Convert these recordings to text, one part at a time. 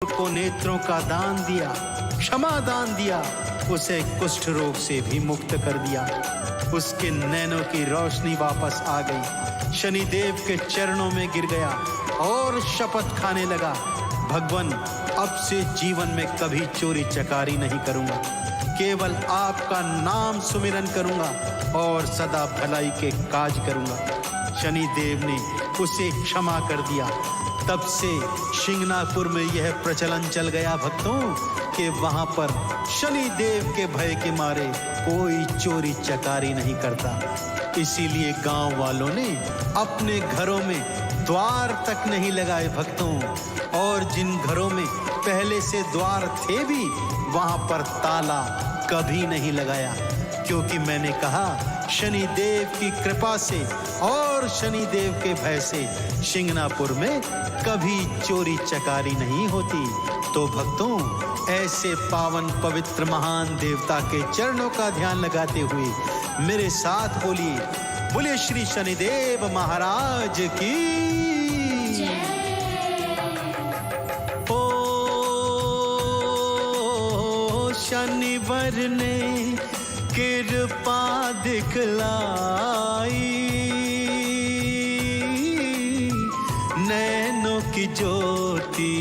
को नेत्रों का दान दिया, क्षमा दान दिया, उसे कुष्ठ रोग से भी मुक्त कर दिया। उसके नैनों की रोशनी वापस आ गई। शनिदेव के चरणों में गिर गया और शपथ खाने लगा, भगवान अब से जीवन में कभी चोरी चकारी नहीं करूंगा, केवल आपका नाम सुमिरन करूंगा और सदा भलाई के काज करूंगा। शनिदेव ने उसे क्षमा कर दिया। तब से शिंगनापुर में यह प्रचलन चल गया भक्तों कि वहां पर शनिदेव के भय के मारे कोई चोरी चकारी नहीं करता। इसीलिए गांव वालों ने अपने घरों में द्वार तक नहीं लगाए भक्तों, और जिन घरों में पहले से द्वार थे भी वहां पर ताला कभी नहीं लगाया, क्योंकि मैंने कहा शनिदेव की कृपा से और शनिदेव के भय से शिंगनापुर में कभी चोरी चकारी नहीं होती। तो भक्तों, ऐसे पावन पवित्र महान देवता के चरणों का ध्यान लगाते हुए मेरे साथ बोलिए, बोलिए श्री शनिदेव महाराज की ओ शनिवर ने कृपा दिखलाई, नैनों की ज्योति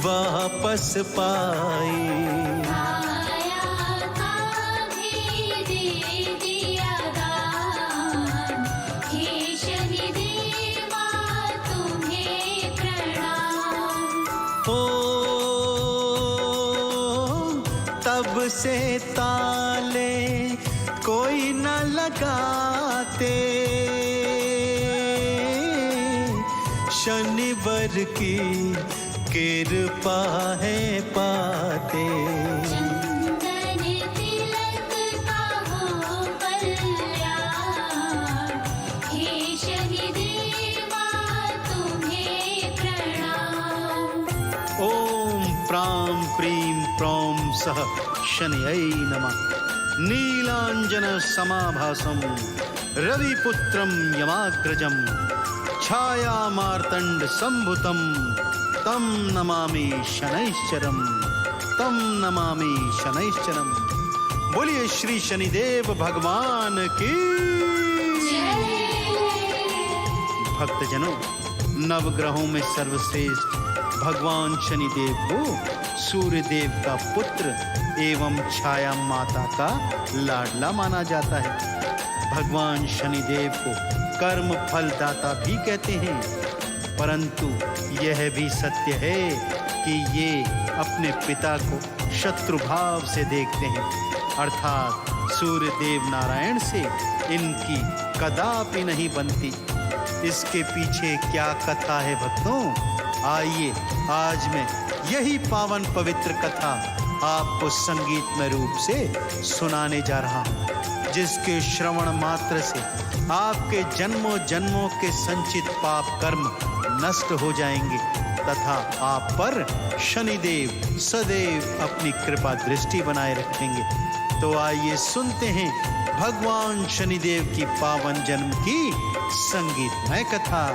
वापस पाई। तब से ताले कोई न लगाते, शनिवर की कृपा है पाते। चंदन तिलक का हो कल्याण, हे शनिदेवा तुम्हें प्रणाम। ओम प्रां प्रीं प्रौं सः शनयै नमः। नीलांजन समाभासं रविपुत्रं यमाग्रजं छाया मार्तंड संभुतं तं नमामि शनैश्चरं, तं नमामि शनैश्चरं। बोलिए श्री शनिदेव भगवान की भक्तजनों, नवग्रहों में सर्वश्रेष्ठ भगवान शनिदेव को सूर्य देव का पुत्र एवं छाया माता का लाडला माना जाता है। भगवान शनिदेव को कर्म फलदाता भी कहते हैं, परंतु यह भी सत्य है कि ये अपने पिता को शत्रु भाव से देखते हैं, अर्थात सूर्य देव नारायण से इनकी कदापि नहीं बनती। इसके पीछे क्या कथा है भक्तों? आइए आज मैं यही पावन पवित्र कथा आपको संगीतमय रूप से सुनाने जा रहा हूँ, जिसके श्रवण मात्र से आपके जन्मों जन्मों के संचित पाप कर्म नष्ट हो जाएंगे तथा आप पर शनिदेव सदैव अपनी कृपा दृष्टि बनाए रखेंगे। तो आइए सुनते हैं भगवान शनिदेव की पावन जन्म की संगीतमय कथा।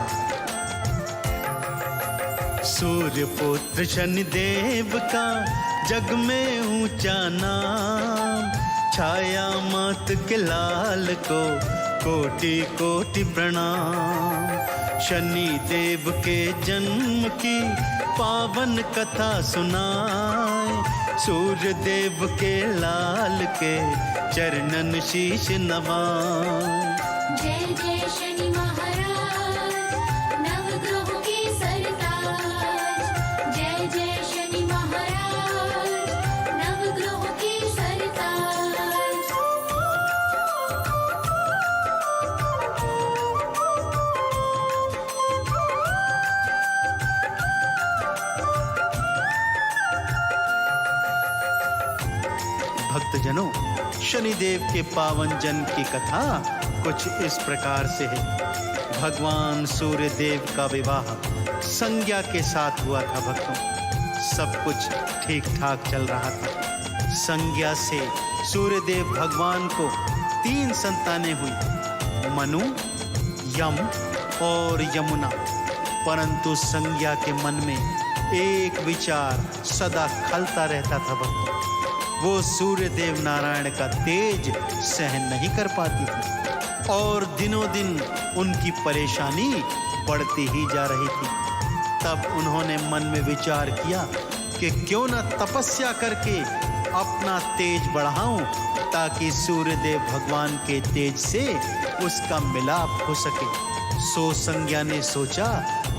सूर्य पुत्र शनिदेव का जग में ऊंचा नाम, छाया मात के लाल को कोटि कोटि प्रणाम। शनि देव के जन्म की पावन कथा सुनाए, सूर्य देव के लाल के चरणन शीश नवाए। जय जय शनि महाराज, नवग्रहों के सरताज। जय जय शनि महाराज, नवग्रहों के सरताज। भक्तजनों, शनिदेव के पावन जन्म की कथा कुछ इस प्रकार से है। भगवान सूर्य देव का विवाह संज्ञा के साथ हुआ था भक्तों। सब कुछ ठीक ठाक चल रहा था। संज्ञा से सूर्य देव भगवान को 3 संतानें हुई, मनु, यम और यमुना। परंतु संज्ञा के मन में एक विचार सदा खलता रहता था भक्तों। वो सूर्य देव नारायण का तेज सहन नहीं कर पाती थी और दिनों दिन उनकी परेशानी बढ़ती ही जा रही थी। तब उन्होंने मन में विचार किया कि क्यों न तपस्या करके अपना तेज बढ़ाऊं, ताकि सूर्यदेव भगवान के तेज से उसका मिलाप हो सके। सो संज्ञा ने सोचा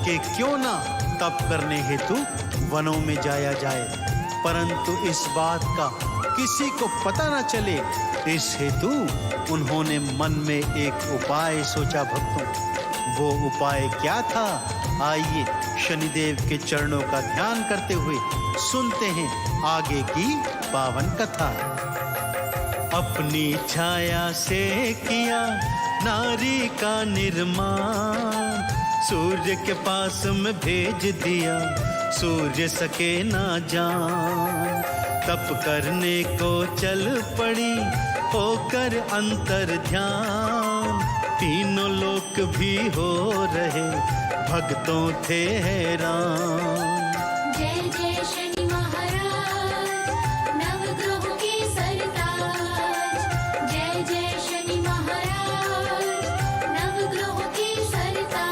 कि क्यों ना तप करने हेतु वनों में जाया जाए, परंतु इस बात का किसी को पता न चले, इस हेतु उन्होंने मन में एक उपाय सोचा भक्तों। वो उपाय क्या था, आइए शनिदेव के चरणों का ध्यान करते हुए सुनते हैं आगे की पावन कथा। अपनी छाया से किया नारी का निर्माण, सूर्य के पास में भेज दिया, सूर्य सके ना जान। तप करने को चल पड़ी होकर अंतर ध्यान, तीनों लोक भी हो रहे भक्तों थे हैरान। जय जय शनि महाराज, नवग्रहों के सरताज। जय जय शनि महाराज, नवग्रहों के सरताज।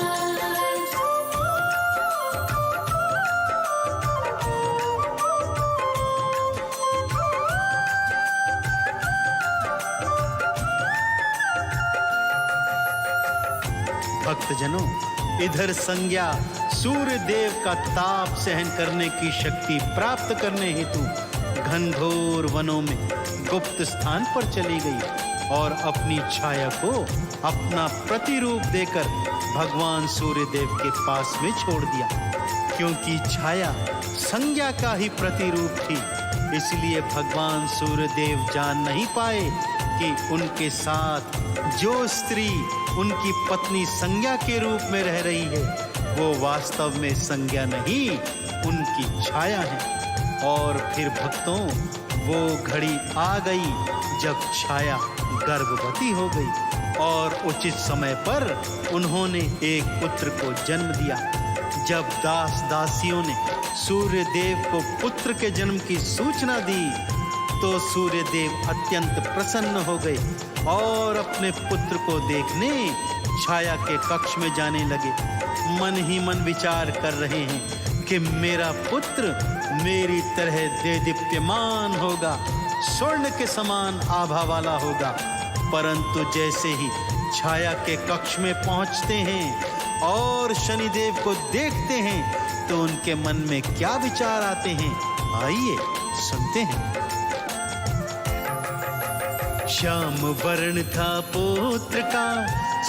भक्तजनों, इधर संज्ञा सूर्य देव का ताप सहन करने की शक्ति प्राप्त करने हेतु घनघोर वनों में गुप्त स्थान पर चली गई और अपनी छाया को अपना प्रतिरूप देकर भगवान सूर्य देव के पास में छोड़ दिया। क्योंकि छाया संज्ञा का ही प्रतिरूप थी, इसलिए भगवान सूर्य देव जान नहीं पाए कि उनके साथ जो स्त्री उनकी पत्नी संज्ञा के रूप में रह रही है, वो वास्तव में संज्ञा नहीं, उनकी छाया है। और फिर भक्तों, वो घड़ी आ गई जब छाया गर्भवती हो गई और उचित समय पर उन्होंने एक पुत्र को जन्म दिया। जब दास दासियों ने सूर्य देव को पुत्र के जन्म की सूचना दी, तो सूर्य देव अत्यंत प्रसन्न हो गए और अपने पुत्र को देखने छाया के कक्ष में जाने लगे। मन ही मन विचार कर रहे हैं कि मेरा पुत्र मेरी तरह देदीप्यमान होगा, स्वर्ण के समान आभा वाला होगा। परंतु जैसे ही छाया के कक्ष में पहुंचते हैं और शनिदेव को देखते हैं, तो उनके मन में क्या विचार आते हैं, आइए सुनते हैं। श्याम वर्ण था पुत्र का,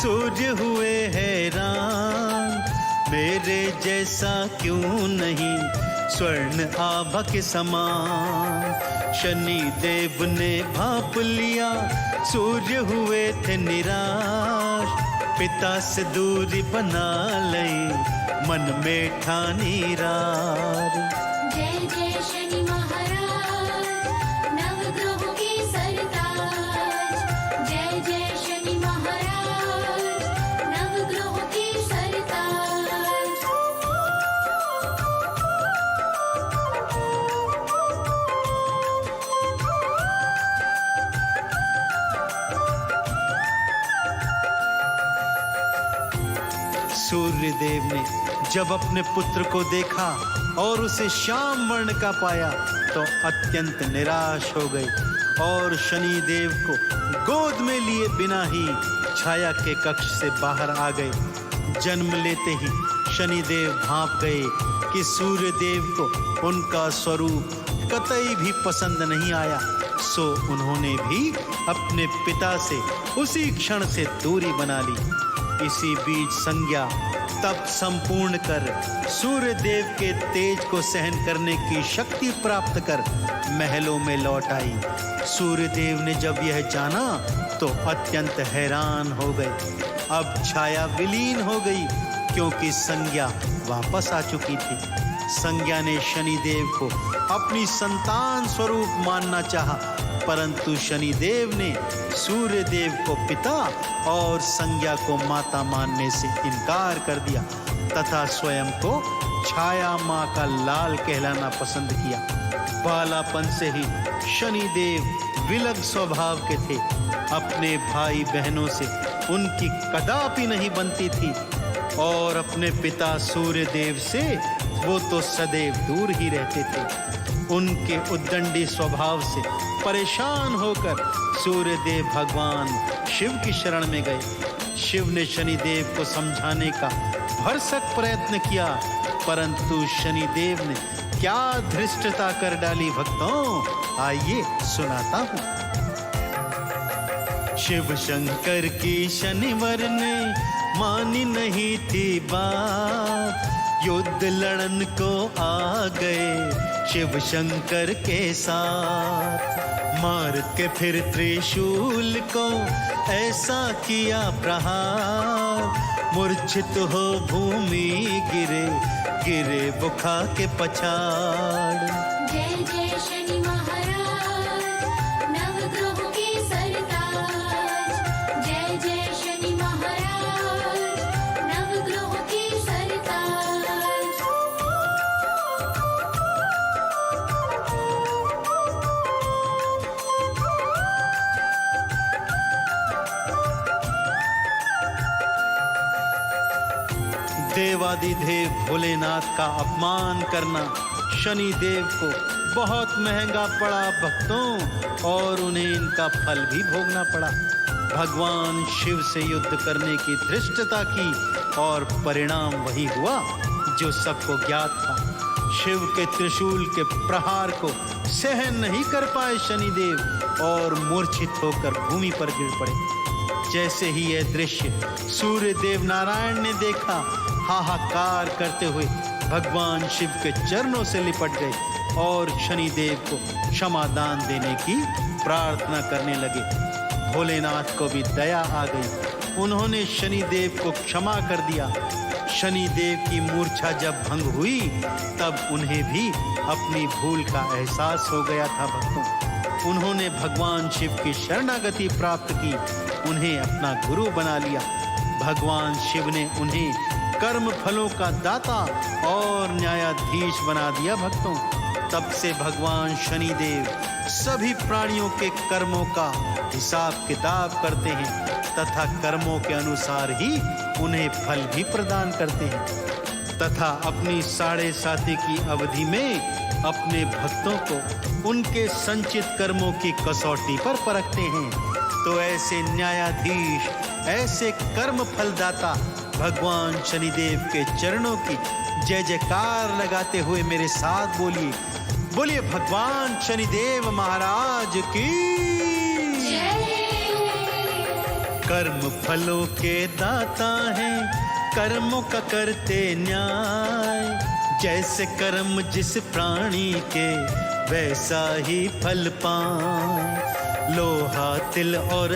सूर्य हुए हैरान, मेरे जैसा क्यों नहीं स्वर्ण आभा के समान। शनि देव ने भांप लिया, सूर्य हुए थे निराश, पिता से दूरी बना लई, मन में ठानी रार। जय जय शनि महाराज, नवग्रहों के सरताज। जय जय शनि महाराज, नवग्रहों के सरताज। सूर्य देव ने जब अपने पुत्र को देखा और उसे श्याम वर्ण का पाया, तो अत्यंत निराश हो गए और शनि देव को गोद में लिए बिना ही छाया के कक्ष से बाहर आ गए। जन्म लेते ही शनि देव भांप गए कि सूर्य देव को उनका स्वरूप कतई भी पसंद नहीं आया। सो उन्होंने भी अपने पिता से उसी क्षण से दूरी बना ली। इसी बीच संज्ञा तप संपूर्ण कर सूर्य देव के तेज को सहन करने की शक्ति प्राप्त कर महलों में लौट आई। सूर्य देव ने जब यह जाना तो अत्यंत हैरान हो गए। अब छाया विलीन हो गई, क्योंकि संज्ञा वापस आ चुकी थी। संज्ञा ने शनिदेव को अपनी संतान स्वरूप मानना चाहा, परंतु शनिदेव ने सूर्य देव को पिता और संज्ञा को माता मानने से इनकार कर दिया तथा स्वयं को छाया माँ का लाल कहलाना पसंद किया। बालापन से ही शनिदेव विलग स्वभाव के थे। अपने भाई बहनों से उनकी कदापि नहीं बनती थी और अपने पिता सूर्य देव से वो तो सदैव दूर ही रहते थे। उनके उद्दंडी स्वभाव से परेशान होकर सूर्य देव भगवान शिव की शरण में गए। शिव ने शनिदेव को समझाने का भरसक प्रयत्न किया, परंतु शनिदेव ने क्या धृष्टता कर डाली भक्तों, आइए सुनाता हूं। शिव शंकर की शनिवर ने मानी नहीं थी बात, युद्ध लड़न को आ गए शिव शंकर के साथ। मार के फिर त्रिशूल को ऐसा किया प्रहार, मूर्छित हो भूमि गिरे गिरे वो खा के पछाड़। जय जय शनि महाराज नवग्रहों के सरताज। जय जय शनि महाराज नवग्रहों के सरताज। देवादिदेव भोलेनाथ का अपमान करना शनि देव को बहुत महंगा पड़ा भक्तों, और उन्हें इनका फल भी भोगना पड़ा। भगवान शिव से युद्ध करने की धृष्टता की और परिणाम वही हुआ जो सबको ज्ञात था। शिव के त्रिशूल के प्रहार को सहन नहीं कर पाए शनिदेव और मूर्छित होकर भूमि पर गिर पड़े। जैसे ही यह दृश्य सूर्य देव नारायण ने देखा, हाहाकार करते हुए भगवान शिव के चरणों से लिपट गए और शनिदेव को क्षमादान देने की प्रार्थना करने लगे। भोलेनाथ को भी दया आ गई, उन्होंने शनिदेव को क्षमा कर दिया। शनिदेव की मूर्छा जब भंग हुई तब उन्हें भी अपनी भूल का एहसास हो गया था भक्तों। उन्होंने भगवान शिव की शरणागति प्राप्त की, उन्हें अपना गुरु बना लिया। भगवान शिव ने उन्हें कर्म फलों का दाता और न्यायाधीश बना दिया भक्तों। तब से भगवान शनिदेव सभी प्राणियों के कर्मों का हिसाब किताब करते हैं तथा कर्मों के अनुसार ही उन्हें फल भी प्रदान करते हैं, तथा अपनी 7.5 की अवधि में अपने भक्तों को उनके संचित कर्मों की कसौटी पर परखते हैं। तो ऐसे न्यायाधीश, ऐसे कर्म फलदाता भगवान शनिदेव के चरणों की जय जयकार लगाते हुए मेरे साथ बोलिए, बोलिए भगवान शनिदेव महाराज की कर्म फलों के दाता हैं, कर्मों का करते न्याय। जैसे कर्म जिस प्राणी के वैसा ही फल पाए। लोहा तिल और